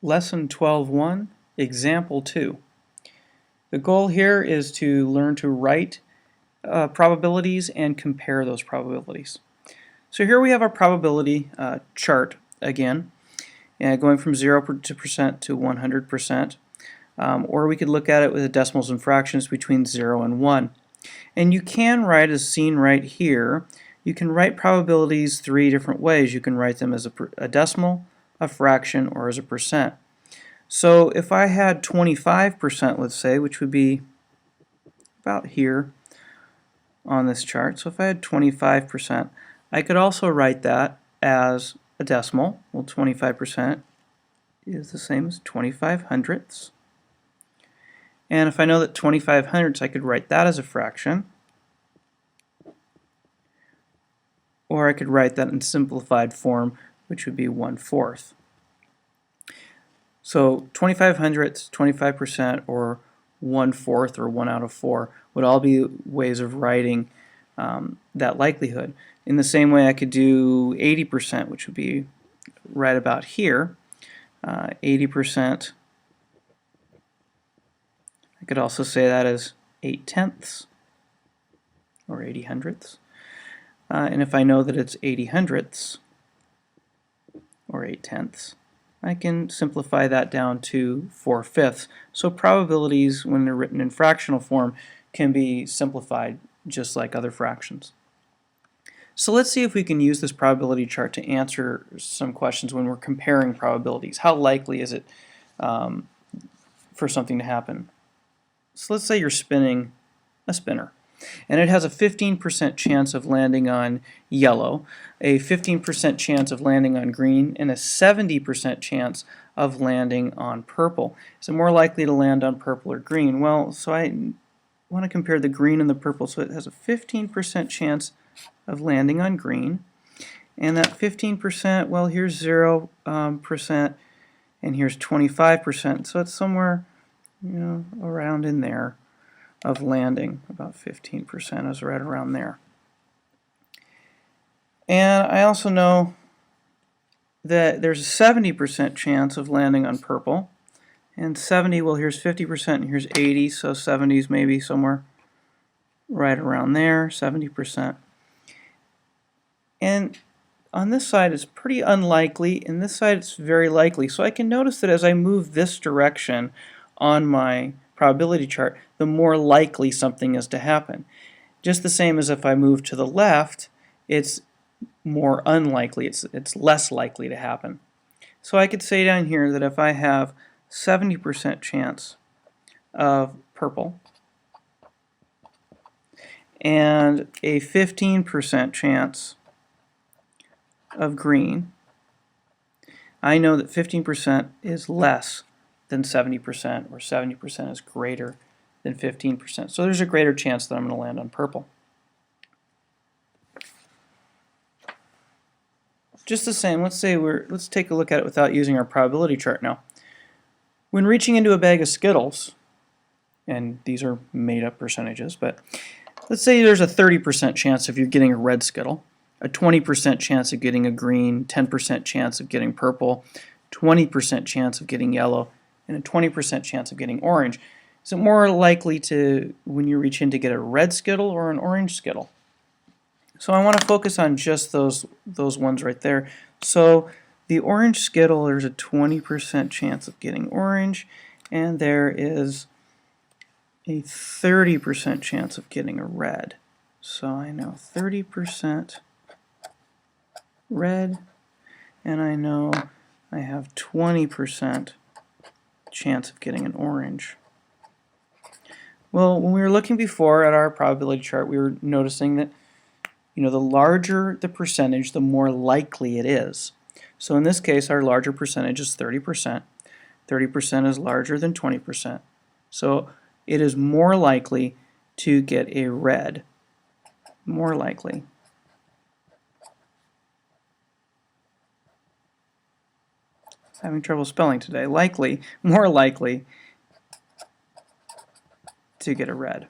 Lesson 12-1, Example 2. The goal here is to learn to write probabilities and compare those probabilities. So here we have our probability chart again, going from 0% to 100%, or we could look at it with the decimals and fractions between 0 and 1. And you can write, as seen right here, you can write probabilities three different ways. You can write them as a decimal, a fraction, or as a percent. So if I had 25%, let's say, which would be about here on this chart, so if I had 25%, I could also write that as a decimal. Well, 25% is the same as 25 hundredths. And if I know that 25 hundredths, I could write that as a fraction. Or I could write that in simplified form, which would be 1/4. So 25 hundredths, 25%, or 1/4, or 1 out of 4 would all be ways of writing that likelihood. In the same way, I could do 80%, which would be right about here. 80%. I could also say that as 8/10ths, or 80 hundredths. And if I know that it's 80 hundredths, or 8/10ths, I can simplify that down to 4/5. So probabilities, when they're written in fractional form, can be simplified just like other fractions. So let's see if we can use this probability chart to answer some questions when we're comparing probabilities. How likely is it for something to happen? So let's say you're spinning a spinner, and it has a 15% chance of landing on yellow, a 15% chance of landing on green, and a 70% chance of landing on purple. Is it more likely to land on purple or green? Well, so I want to compare the green and the purple. So it has a 15% chance of landing on green, and that 15%, well, here's 0%, and here's 25%. So it's somewhere, around in there of landing. About 15% is right around there. And I also know that there's a 70% chance of landing on purple. And 70, well, here's 50% and here's 80, so 70 is maybe somewhere right around there, 70%. And on this side it's pretty unlikely, and this side it's very likely. So I can notice that as I move this direction on my probability chart, the more likely something is to happen. Just the same as if I move to the left, it's more unlikely, it's less likely to happen. So I could say down here that if I have 70% chance of purple and a 15% chance of green, I know that 15% is less than 70%, or 70% is greater than 15%. So there's a greater chance that I'm going to land on purple. Just the same, let's take a look at it without using our probability chart now. When reaching into a bag of Skittles, and these are made up percentages, but let's say there's a 30% chance of you getting a red Skittle, a 20% chance of getting a green, 10% chance of getting purple, 20% chance of getting yellow, and a 20% chance of getting orange. Is it more likely to, when you reach in, to get a red Skittle or an orange Skittle? So I want to focus on just those ones right there. So the orange Skittle, there's a 20% chance of getting orange, and there is a 30% chance of getting a red. So I know 30% red, and I know I have 20% chance of getting an orange. Well, when we were looking before at our probability chart, we were noticing that the larger the percentage, the more likely it is. So in this case, our larger percentage is 30%. 30% is larger than 20%. So it is more likely to get a red. More likely. Having trouble spelling today. Likely, more likely to get a red.